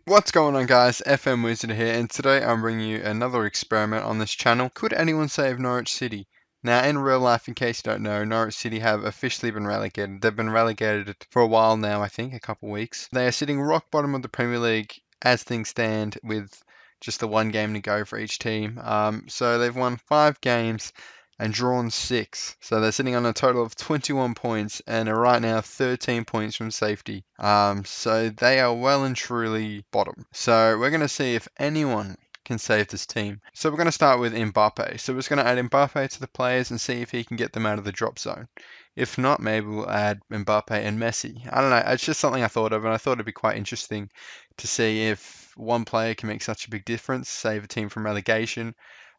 What's going on, guys? FM Wizard here, and today I'm bringing you another experiment on this channel. Could anyone save Norwich City? Now, in real life, in case you don't know, Norwich City have officially been relegated. They've been relegated for a while now, I think, a couple of weeks. They are sitting rock bottom of the Premier League as things stand, with just the one game to go for each team. So they've won 5 games and drawn 6. So they're sitting on a total of 21 points and are right now 13 points from safety. So they are well and truly bottom. So we're going to see if anyone can save this team. So we're going to start with Mbappe. So we're just going to add Mbappe to the players and see if he can get them out of the drop zone. If not, maybe we'll add Mbappe and Messi. I don't know. It's just something I thought of, and I thought it'd be quite interesting to see if one player can make such a big difference, save a team from relegation.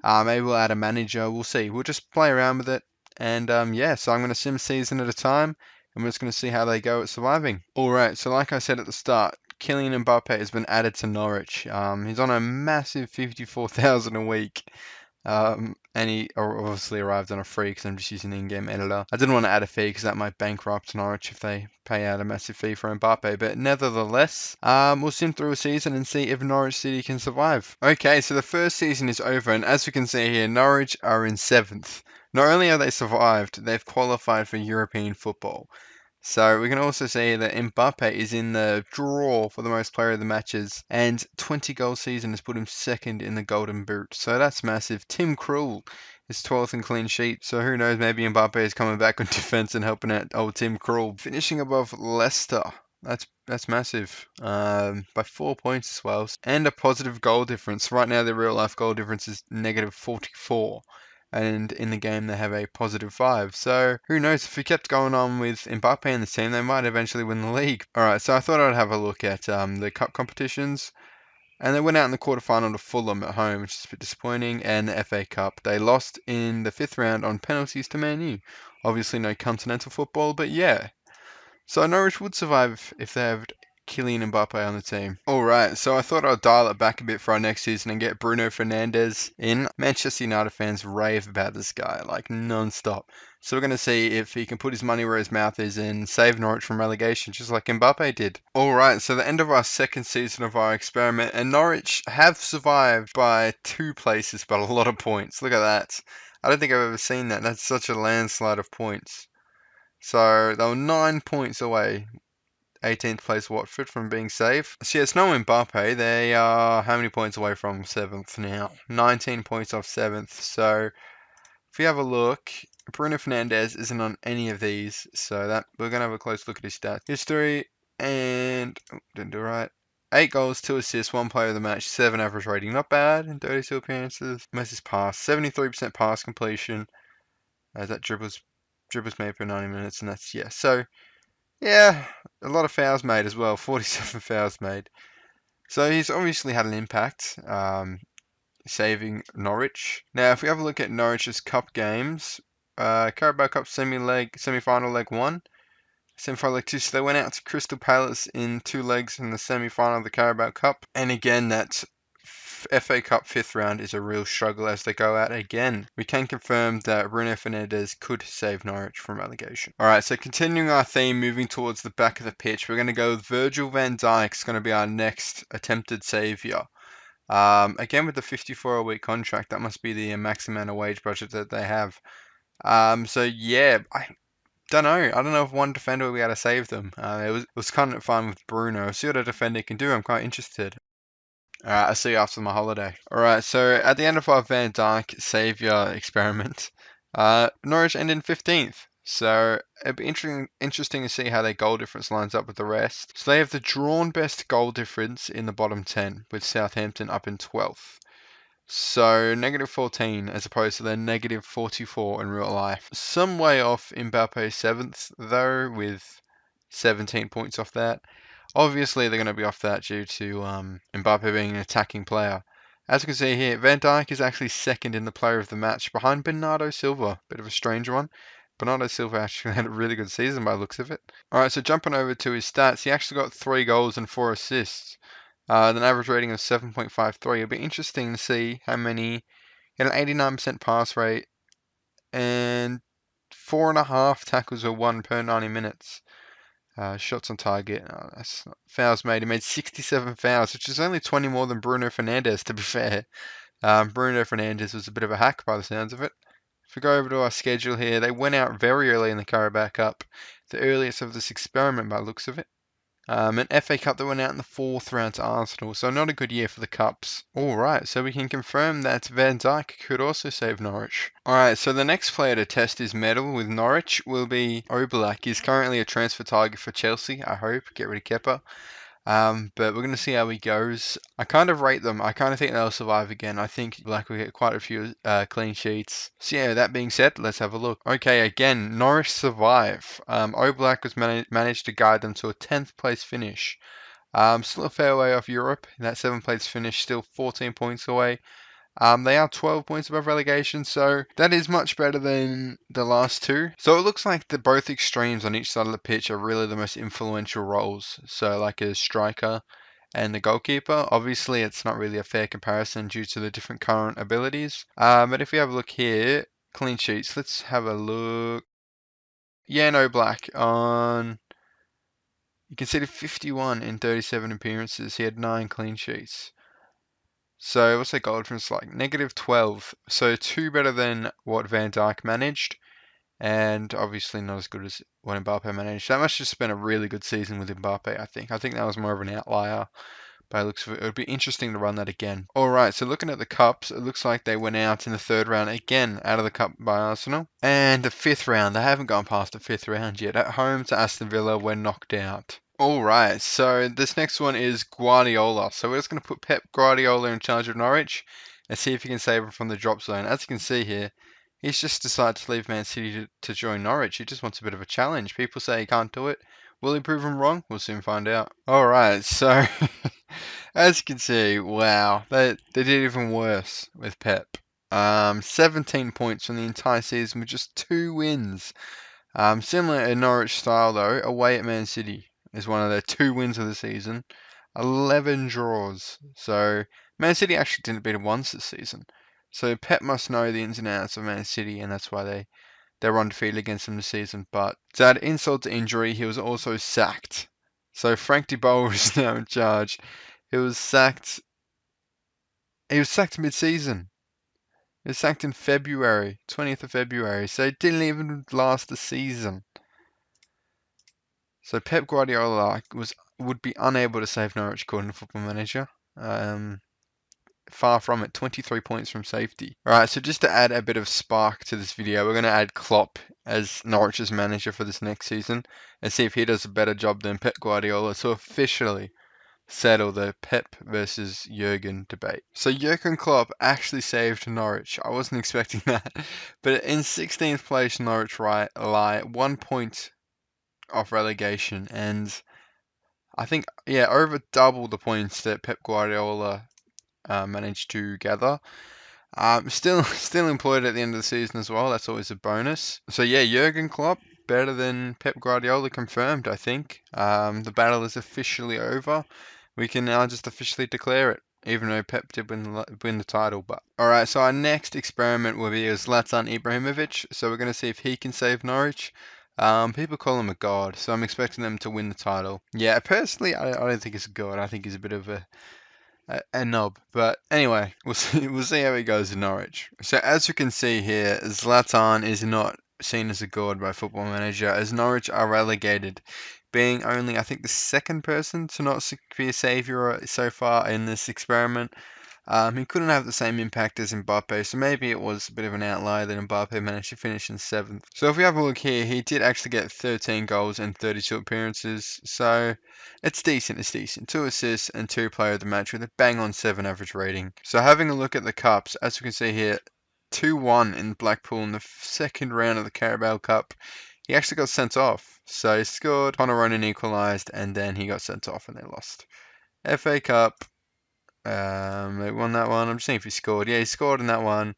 Maybe we'll add a manager. We'll see. We'll just play around with it. And yeah, so I'm going to sim season at a time, and we're just going to see how they go at surviving. All right, so like I said at the start, Kylian Mbappe has been added to Norwich. He's on a massive 54,000 a week. And he obviously arrived on a free because I'm just using the in-game editor. I didn't want to add a fee because that might bankrupt Norwich if they pay out a massive fee for Mbappe. But nevertheless, we'll sim through a season and see if Norwich City can survive. Okay, so the first season is over, and as we can see here, Norwich are in 7th. Not only are they survived, they've qualified for European football. So we can also see that Mbappe is in the draw for the most player of the matches, and 20 goal season has put him second in the Golden Boot. So that's massive. Tim Krul is 12th in clean sheet. So who knows? Maybe Mbappe is coming back on defense and helping out old Tim Krul, finishing above Leicester. That's massive. By 4 points as well, and a positive goal difference. Right now, the real life goal difference is negative 44. And in the game they have a positive 5. So who knows, if we kept going on with Mbappe in the team, they might eventually win the league. Alright, so I thought I'd have a look at the cup competitions. And they went out in the quarterfinal to Fulham at home, which is a bit disappointing, and the FA Cup. They lost in the 5th round on penalties to Man U. Obviously no continental football, but yeah. So Norwich would survive if they have Kylian Mbappe on the team. Alright, so I thought I'd dial it back a bit for our next season and get Bruno Fernandes in. Manchester United fans rave about this guy, like non-stop. So we're going to see if he can put his money where his mouth is and save Norwich from relegation, just like Mbappe did. Alright, so the end of our second season of our experiment, and Norwich have survived by 2 places, but a lot of points. Look at that. I don't think I've ever seen that. That's such a landslide of points. So they were 9 points away, 18th place Watford, from being safe. So yeah, it's no Mbappe. They are how many points away from 7th now? 19 points off 7th. So if you have a look, Bruno Fernandes isn't on any of these. So that we're going to have a close look at his stats. History, and didn't do right. 8 goals, 2 assists, 1 player of the match, 7 average rating. Not bad in 32 appearances. Most is pass, 73% pass completion. That dribbles made per 90 minutes, and that's, yeah. So yeah, a lot of fouls made as well, 47 fouls made. So he's obviously had an impact, saving Norwich. Now, if we have a look at Norwich's cup games, Carabao Cup semi-final leg 1, semi-final leg 2, so they went out to Crystal Palace in 2 legs in the semi-final of the Carabao Cup. And again, that FA Cup 5th round is a real struggle as they go out again. We can confirm that Bruno Fernandes could save Norwich from relegation. Alright, so continuing our theme, moving towards the back of the pitch, we're going to go with Virgil Van Dyke. It's going to be our next attempted saviour. Again, with the 54-a-week contract, that must be the max amount of wage budget that they have. So yeah, I don't know. I don't know if one defender will be able to save them. It was kind of fun with Bruno. See what a defender can do. I'm quite interested. Alright, I'll see you after my holiday. Alright, so at the end of our Van Dyke Saviour experiment, Norwich ended in 15th. So it'd be interesting to see how their goal difference lines up with the rest. So they have the drawn best goal difference in the bottom 10, with Southampton up in 12th. So negative 14 as opposed to their negative 44 in real life. Some way off Mbappe 7th though, with 17 points off that. Obviously, they're going to be off that due to Mbappe being an attacking player. As you can see here, Van Dijk is actually second in the player of the match behind Bernardo Silva. Bit of a strange one. Bernardo Silva actually had a really good season by the looks of it. Alright, so jumping over to his stats, he actually got 3 goals and 4 assists. With an average rating of 7.53. It'll be interesting to see how many. He had an 89% pass rate and 4.5 tackles were won per 90 minutes. Shots on target. Fouls made. He made 67 fouls, which is only 20 more than Bruno Fernandes, to be fair. Bruno Fernandes was a bit of a hack by the sounds of it. If we go over to our schedule here, they went out very early in the Carabao Cup, the earliest of this experiment by the looks of it. An FA Cup that went out in the 4th round to Arsenal, so not a good year for the Cups. Alright, so we can confirm that Van Dyke could also save Norwich. Alright, so the next player to test his mettle with Norwich will be Oblak. He's currently a transfer target for Chelsea, I hope. Get rid of Kepa. But we're going to see how he goes. I kind of rate them. I kind of think they'll survive again. I think Black will get quite a few clean sheets. So yeah, that being said, let's have a look. Okay, again, Norwich survive. Oblak was managed to guide them to a 10th place finish. Still a fair way off Europe. That 7th place finish, still 14 points away. They are 12 points above relegation, so that is much better than the last two. So it looks like the both extremes on each side of the pitch are really the most influential roles. So like a striker and the goalkeeper. Obviously, it's not really a fair comparison due to the different current abilities. But if we have a look here, clean sheets, let's have a look. Yeah, no Black on. You can see the 51 in 37 appearances. He had 9 clean sheets. So what's their goal difference like? -12. So 2 better than what Van Dijk managed, and obviously not as good as what Mbappe managed. That must have just been a really good season with Mbappe, I think. I think that was more of an outlier. By the looks of it, it would be interesting to run that again. Alright, so looking at the Cups, it looks like they went out in the 3rd round again out of the Cup by Arsenal. And the 5th round, they haven't gone past the 5th round yet. At home to Aston Villa, we're knocked out. Alright, so this next one is Guardiola. So we're just going to put Pep Guardiola in charge of Norwich and see if he can save him from the drop zone. As you can see here, he's just decided to leave Man City to join Norwich. He just wants a bit of a challenge. People say he can't do it. Will he prove him wrong? We'll soon find out. Alright, so as you can see, wow, they did even worse with Pep. 17 points from the entire season with just 2 wins. Similar to Norwich style though, away at Man City is one of their 2 wins of the season. 11 draws. So Man City actually didn't beat him once this season. So Pep must know the ins and outs of Man City, and that's why they're undefeated against them this season. But to add insult to injury, he was also sacked. So Frank de Boer is now in charge. He was sacked. He was sacked mid-season. He was sacked in February, 20th of February. So it didn't even last the season. So Pep Guardiola would be unable to save Norwich according to Football Manager. Far from it, 23 points from safety. Alright, so just to add a bit of spark to this video, we're going to add Klopp as Norwich's manager for this next season and see if he does a better job than Pep Guardiola to officially settle the Pep versus Jurgen debate. So Jurgen Klopp actually saved Norwich. I wasn't expecting that. But in 16th place, Norwich lie 1 point off relegation, and I think, yeah, over double the points that Pep Guardiola managed to gather. Still employed at the end of the season as well. That's always a bonus. So yeah, Jurgen Klopp better than Pep Guardiola confirmed, I think. The battle is officially over. We can now just officially declare it, even though Pep did win the title. But alright, so our next experiment will be Zlatan Ibrahimovic. So we're going to see if he can save Norwich. People call him a god, so I'm expecting them to win the title. Yeah, personally, I don't think he's a god. I think he's a bit of a knob. But anyway, we'll see how he goes in Norwich. So as you can see here, Zlatan is not seen as a god by Football Manager, as Norwich are relegated, being only, I think, the 2nd person to not be a saviour so far in this experiment. He couldn't have the same impact as Mbappe, so maybe it was a bit of an outlier that Mbappe managed to finish in 7th. So if we have a look here, he did actually get 13 goals and 32 appearances, so it's decent, 2 assists and 2 player of the match with a bang on 7 average rating. So having a look at the cups, as you can see here, 2-1 in Blackpool in the 2nd round of the Carabao Cup. He actually got sent off, so he scored, Connor Ronan equalised, and then he got sent off and they lost. FA Cup. They won that one. I'm just seeing if he scored. Yeah, he scored in that one.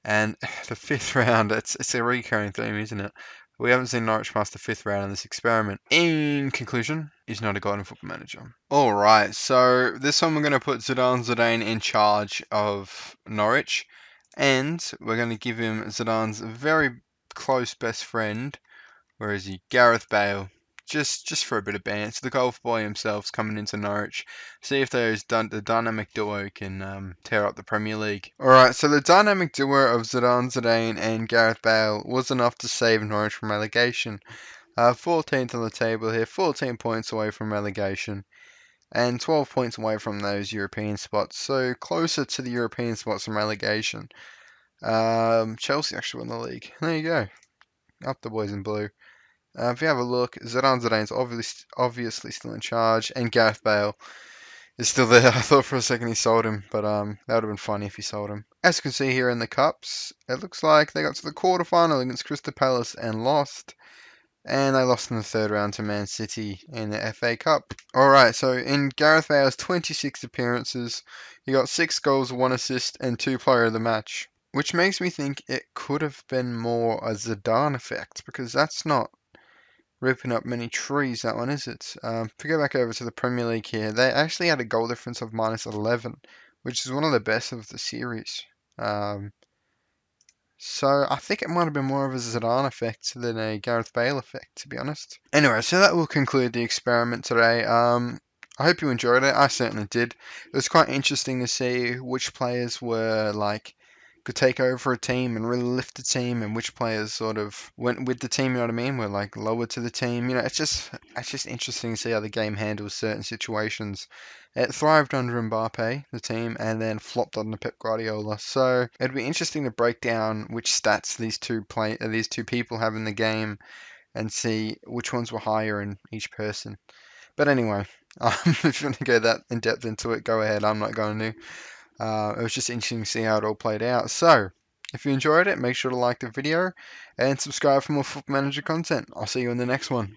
And the 5th round, it's a recurring theme, isn't it? We haven't seen Norwich past the 5th round in this experiment. In conclusion, he's not a golden Football Manager. Alright, so this one we're going to put Zidane in charge of Norwich. And we're going to give him Zidane's very close best friend. Where is he? Gareth Bale. just for a bit of banter. The golf boy himself's coming into Norwich. See if the dynamic duo can tear up the Premier League. Alright, so the dynamic duo of Zidane and Gareth Bale was enough to save Norwich from relegation. 14th on the table here, 14 points away from relegation, and 12 points away from those European spots, so closer to the European spots from relegation. Chelsea actually won the league. There you go. Up the boys in blue. If you have a look, Zidane's obviously still in charge, and Gareth Bale is still there. I thought for a second he sold him, but that would have been funny if he sold him. As you can see here in the cups, it looks like they got to the quarterfinal against Crystal Palace and lost. And they lost in the third round to Man City in the FA Cup. Alright, so in Gareth Bale's 26 appearances, he got 6 goals, 1 assist, and 2 player of the match. Which makes me think it could have been more a Zidane effect, because that's not ripping up many trees, that one, is it? If we go back over to the Premier League here, they actually had a goal difference of -11, which is one of the best of the series. So I think it might have been more of a Zidane effect than a Gareth Bale effect, to be honest. Anyway, so that will conclude the experiment today. I hope you enjoyed it. I certainly did. It was quite interesting to see which players were could take over a team and really lift the team, and which players sort of went with the team. You know what I mean? Were lower to the team. It's just interesting to see how the game handles certain situations. It thrived under Mbappe, the team, and then flopped under Pep Guardiola. So it'd be interesting to break down which stats these two people have in the game, and see which ones were higher in each person. But anyway, if you want to go that in depth into it, go ahead. I'm not going to. It was just interesting to see how it all played out. So, if you enjoyed it, make sure to like the video and subscribe for more Football Manager content. I'll see you in the next one.